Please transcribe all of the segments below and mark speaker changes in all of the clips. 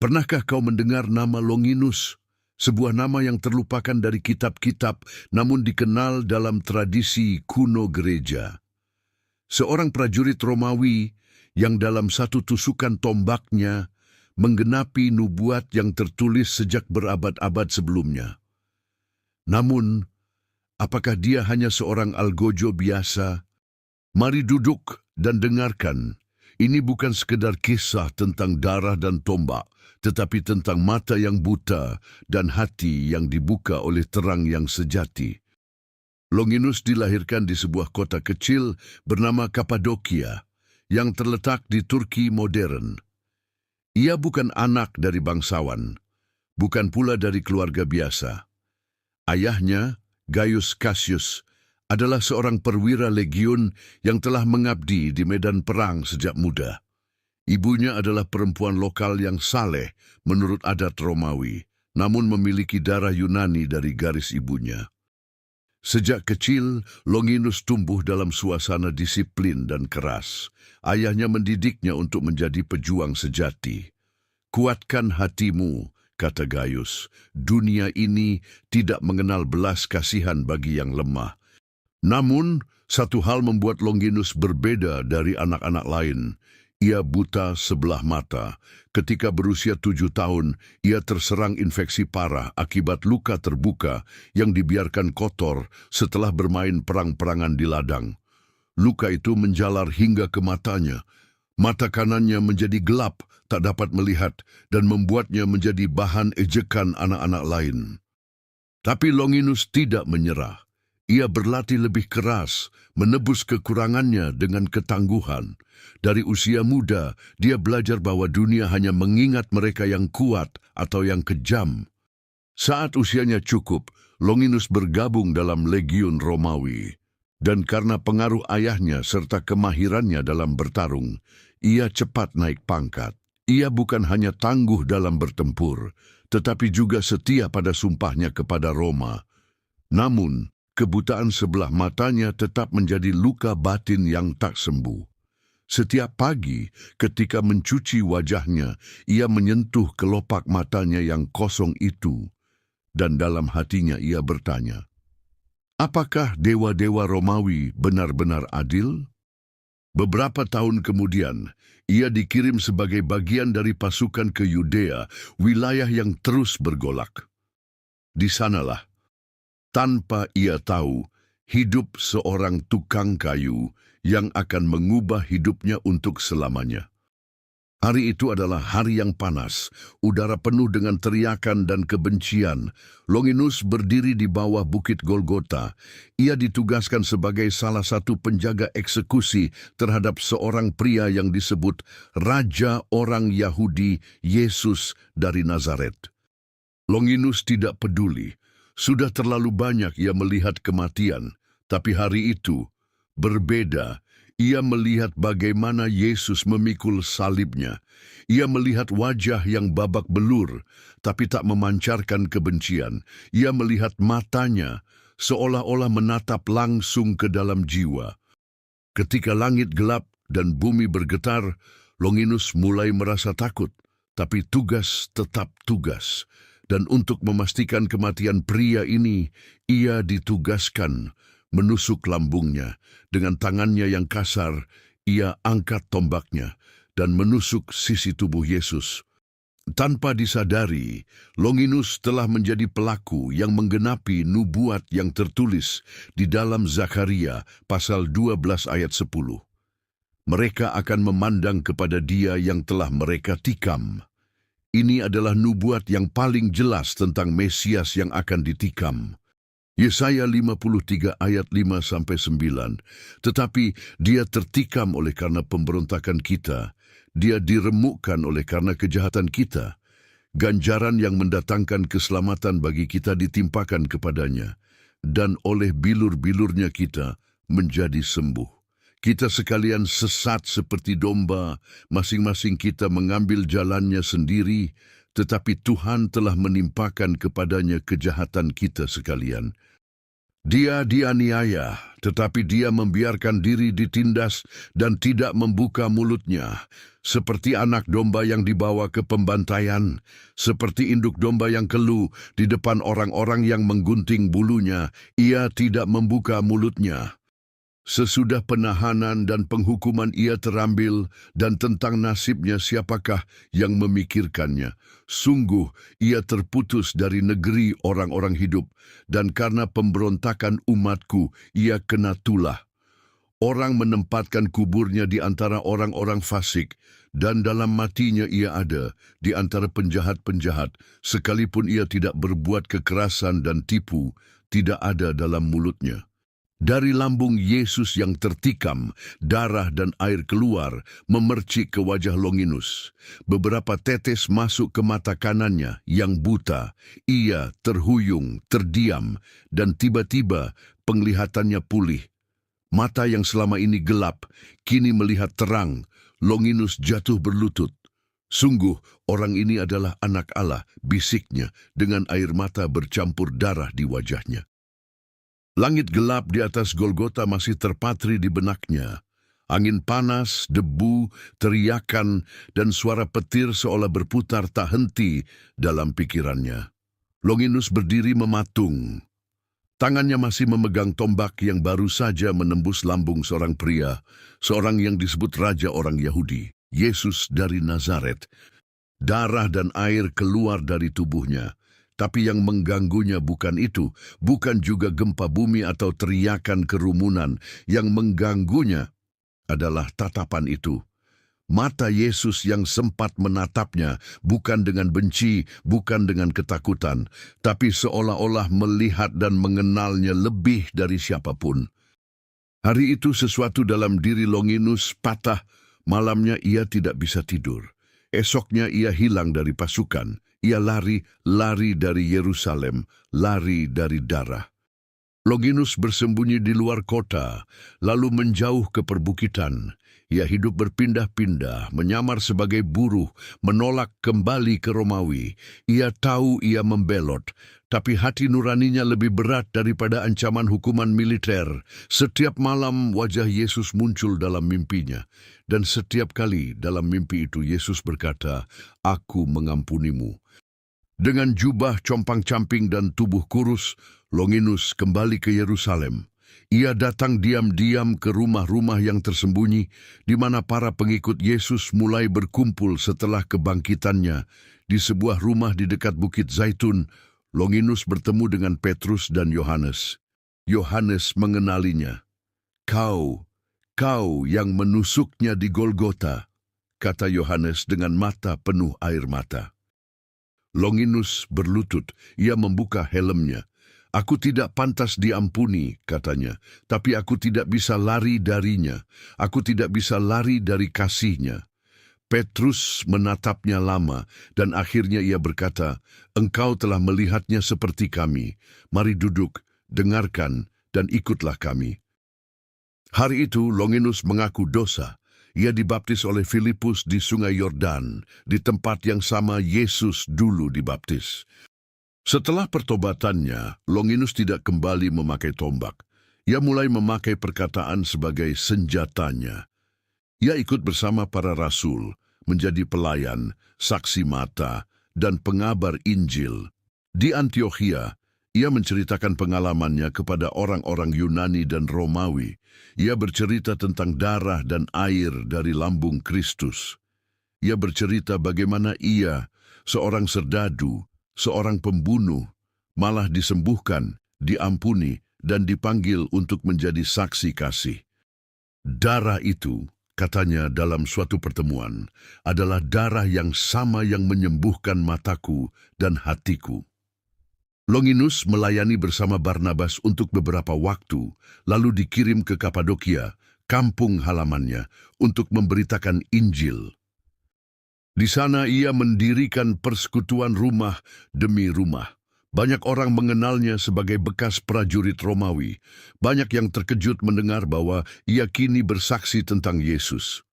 Speaker 1: Pernahkah kau mendengar nama Longinus? Sebuah nama yang terlupakan dari kitab-kitab, namun dikenal dalam tradisi kuno gereja. Seorang prajurit Romawi yang dalam satu tusukan tombaknya menggenapi nubuat yang tertulis sejak berabad-abad sebelumnya. Namun, apakah dia hanya seorang algojo biasa? Mari duduk dan dengarkan. Ini bukan sekedar kisah tentang darah dan tombak, tetapi tentang mata yang buta dan hati yang dibuka oleh terang yang sejati. Longinus dilahirkan di sebuah kota kecil bernama Kapadokia, yang terletak di Turki modern. Ia bukan anak dari bangsawan, bukan pula dari keluarga biasa. Ayahnya, Gaius Cassius, adalah seorang perwira legiun yang telah mengabdi di medan perang sejak muda. Ibunya adalah perempuan lokal yang saleh menurut adat Romawi, namun memiliki darah Yunani dari garis ibunya. Sejak kecil, Longinus tumbuh dalam suasana disiplin dan keras. Ayahnya mendidiknya untuk menjadi pejuang sejati. Kuatkan hatimu, kata Gaius. Dunia ini tidak mengenal belas kasihan bagi yang lemah. Namun, satu hal membuat Longinus berbeda dari anak-anak lain. Ia buta sebelah mata. Ketika berusia 7 tahun, ia terserang infeksi parah akibat luka terbuka yang dibiarkan kotor setelah bermain perang-perangan di ladang. Luka itu menjalar hingga ke matanya. Mata kanannya menjadi gelap, tak dapat melihat, dan membuatnya menjadi bahan ejekan anak-anak lain. Tapi Longinus tidak menyerah. Ia berlatih lebih keras, menebus kekurangannya dengan ketangguhan. Dari usia muda, dia belajar bahwa dunia hanya mengingat mereka yang kuat atau yang kejam. Saat usianya cukup, Longinus bergabung dalam Legiun Romawi. Dan karena pengaruh ayahnya serta kemahirannya dalam bertarung, ia cepat naik pangkat. Ia bukan hanya tangguh dalam bertempur, tetapi juga setia pada sumpahnya kepada Roma. Namun, kebutaan sebelah matanya tetap menjadi luka batin yang tak sembuh. Setiap pagi, ketika mencuci wajahnya, ia menyentuh kelopak matanya yang kosong itu, dan dalam hatinya ia bertanya, apakah dewa-dewa Romawi benar-benar adil? Beberapa tahun kemudian, ia dikirim sebagai bagian dari pasukan ke Yudea, wilayah yang terus bergolak. Di sanalah, tanpa ia tahu, hidup seorang tukang kayu yang akan mengubah hidupnya untuk selamanya. Hari itu adalah hari yang panas, udara penuh dengan teriakan dan kebencian. Longinus berdiri di bawah bukit Golgota. Ia ditugaskan sebagai salah satu penjaga eksekusi terhadap seorang pria yang disebut Raja orang Yahudi, Yesus dari Nazaret. Longinus tidak peduli. Sudah terlalu banyak ia melihat kematian, tapi hari itu berbeda. Ia melihat bagaimana Yesus memikul salibnya. Ia melihat wajah yang babak belur, tapi tak memancarkan kebencian. Ia melihat matanya, seolah-olah menatap langsung ke dalam jiwa. Ketika langit gelap dan bumi bergetar, Longinus mulai merasa takut, tapi tugas tetap tugas. Dan untuk memastikan kematian pria ini, ia ditugaskan menusuk lambungnya. Dengan tangannya yang kasar, ia angkat tombaknya dan menusuk sisi tubuh Yesus. Tanpa disadari, Longinus telah menjadi pelaku yang menggenapi nubuat yang tertulis di dalam Zakaria pasal 12 ayat 10. Mereka akan memandang kepada dia yang telah mereka tikam. Ini adalah nubuat yang paling jelas tentang Mesias yang akan ditikam. Yesaya 53 ayat 5-9. Tetapi dia tertikam oleh karena pemberontakan kita. Dia diremukkan oleh karena kejahatan kita. Ganjaran yang mendatangkan keselamatan bagi kita ditimpakan kepadanya. Dan oleh bilur-bilurnya kita menjadi sembuh. Kita sekalian sesat seperti domba, masing-masing kita mengambil jalannya sendiri, tetapi Tuhan telah menimpakan kepadanya kejahatan kita sekalian. Dia dianiaya, tetapi dia membiarkan diri ditindas dan tidak membuka mulutnya. Seperti anak domba yang dibawa ke pembantaian, seperti induk domba yang keluh di depan orang-orang yang menggunting bulunya, ia tidak membuka mulutnya. Sesudah penahanan dan penghukuman ia terambil, dan tentang nasibnya siapakah yang memikirkannya? Sungguh, ia terputus dari negeri orang-orang hidup, dan karena pemberontakan umatku, ia kena tulah. Orang menempatkan kuburnya di antara orang-orang fasik, dan dalam matinya ia ada di antara penjahat-penjahat, sekalipun ia tidak berbuat kekerasan dan tipu, tidak ada dalam mulutnya. Dari lambung Yesus yang tertikam, darah dan air keluar, memercik ke wajah Longinus. Beberapa tetes masuk ke mata kanannya yang buta. Ia terhuyung, terdiam, dan tiba-tiba penglihatannya pulih. Mata yang selama ini gelap, kini melihat terang. Longinus jatuh berlutut. Sungguh, orang ini adalah anak Allah, bisiknya, dengan air mata bercampur darah di wajahnya. Langit gelap di atas Golgota masih terpatri di benaknya. Angin panas, debu, teriakan, dan suara petir seolah berputar tak henti dalam pikirannya. Longinus berdiri mematung. Tangannya masih memegang tombak yang baru saja menembus lambung seorang pria, seorang yang disebut Raja orang Yahudi, Yesus dari Nazaret. Darah dan air keluar dari tubuhnya. Tapi yang mengganggunya bukan itu, bukan juga gempa bumi atau teriakan kerumunan. Yang mengganggunya adalah tatapan itu. Mata Yesus yang sempat menatapnya bukan dengan benci, bukan dengan ketakutan, tapi seolah-olah melihat dan mengenalnya lebih dari siapapun. Hari itu sesuatu dalam diri Longinus patah, malamnya ia tidak bisa tidur. Esoknya ia hilang dari pasukan. Ia lari dari Yerusalem, lari dari darah. Longinus bersembunyi di luar kota, lalu menjauh ke perbukitan. Ia hidup berpindah-pindah, menyamar sebagai buruh, menolak kembali ke Romawi. Ia tahu ia membelot, tapi hati nuraninya lebih berat daripada ancaman hukuman militer. Setiap malam wajah Yesus muncul dalam mimpinya. Dan setiap kali dalam mimpi itu Yesus berkata, "Aku mengampunimu." Dengan jubah compang-camping dan tubuh kurus, Longinus kembali ke Yerusalem. Ia datang diam-diam ke rumah-rumah yang tersembunyi, di mana para pengikut Yesus mulai berkumpul setelah kebangkitannya. Di sebuah rumah di dekat Bukit Zaitun, Longinus bertemu dengan Petrus dan Yohanes. Yohanes mengenalinya. Kau yang menusuknya di Golgota," kata Yohanes dengan mata penuh air mata. Longinus berlutut, ia membuka helmnya. "Aku tidak pantas diampuni," katanya, "tapi aku tidak bisa lari darinya. Aku tidak bisa lari dari kasihnya." Petrus menatapnya lama, dan akhirnya ia berkata, "Engkau telah melihatnya seperti kami. Mari duduk, dengarkan, dan ikutlah kami." Hari itu Longinus mengaku dosa. Ia dibaptis oleh Filipus di Sungai Yordan, di tempat yang sama Yesus dulu dibaptis. Setelah pertobatannya, Longinus tidak kembali memakai tombak. Ia mulai memakai perkataan sebagai senjatanya. Ia ikut bersama para rasul, menjadi pelayan, saksi mata, dan pengabar Injil. Di Antiokhia, ia menceritakan pengalamannya kepada orang-orang Yunani dan Romawi. Ia bercerita tentang darah dan air dari lambung Kristus. Ia bercerita bagaimana ia, seorang serdadu, seorang pembunuh, malah disembuhkan, diampuni, dan dipanggil untuk menjadi saksi kasih. Darah itu, katanya dalam suatu pertemuan, adalah darah yang sama yang menyembuhkan mataku dan hatiku. Longinus melayani bersama Barnabas untuk beberapa waktu, lalu dikirim ke Kapadokia, kampung halamannya, untuk memberitakan Injil. Di sana ia mendirikan persekutuan rumah demi rumah. Banyak orang mengenalnya sebagai bekas prajurit Romawi. Banyak yang terkejut mendengar bahwa ia kini bersaksi tentang Yesus.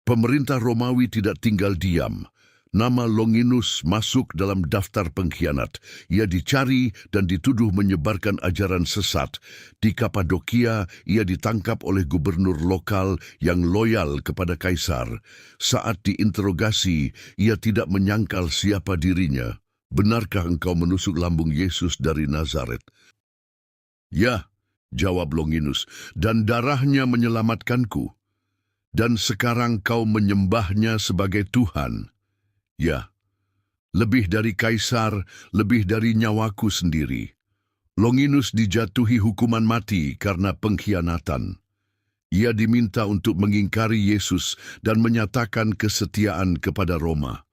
Speaker 1: Pemerintah Romawi tidak tinggal diam. Nama Longinus masuk dalam daftar pengkhianat. Ia dicari dan dituduh menyebarkan ajaran sesat. Di Kapadokia, ia ditangkap oleh gubernur lokal yang loyal kepada kaisar. Saat diinterogasi, ia tidak menyangkal siapa dirinya. Benarkah engkau menusuk lambung Yesus dari Nazaret? Ya, jawab Longinus, dan darahnya menyelamatkanku. Dan sekarang kau menyembahnya sebagai Tuhan. Ya, lebih dari kaisar, lebih dari nyawaku sendiri. Longinus dijatuhi hukuman mati karena pengkhianatan. Ia diminta untuk mengingkari Yesus dan menyatakan kesetiaan kepada Roma.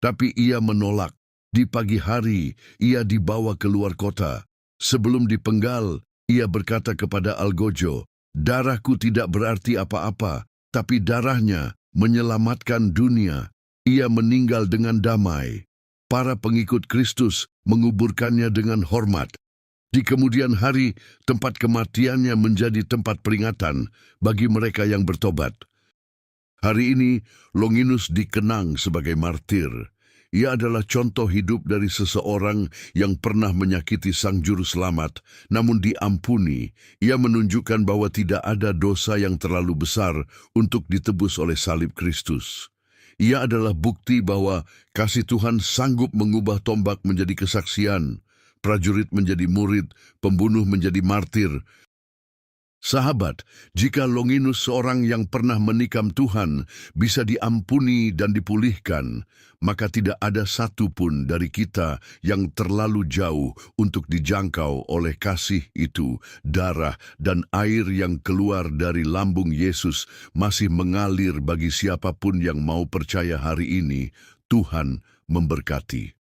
Speaker 1: Tapi ia menolak. Di pagi hari, ia dibawa keluar kota. Sebelum dipenggal, ia berkata kepada Algojo, "Darahku tidak berarti apa-apa, tapi darahnya menyelamatkan dunia." Ia meninggal dengan damai. Para pengikut Kristus menguburkannya dengan hormat. Di kemudian hari, tempat kematiannya menjadi tempat peringatan bagi mereka yang bertobat. Hari ini, Longinus dikenang sebagai martir. Ia adalah contoh hidup dari seseorang yang pernah menyakiti Sang Juru Selamat, namun diampuni. Ia menunjukkan bahwa tidak ada dosa yang terlalu besar untuk ditebus oleh salib Kristus. Ia adalah bukti bahwa kasih Tuhan sanggup mengubah tombak menjadi kesaksian, prajurit menjadi murid, pembunuh menjadi martir. Sahabat, jika Longinus, seorang yang pernah menikam Tuhan, bisa diampuni dan dipulihkan, maka tidak ada satu pun dari kita yang terlalu jauh untuk dijangkau oleh kasih itu. Darah dan air yang keluar dari lambung Yesus masih mengalir bagi siapapun yang mau percaya hari ini. Tuhan memberkati.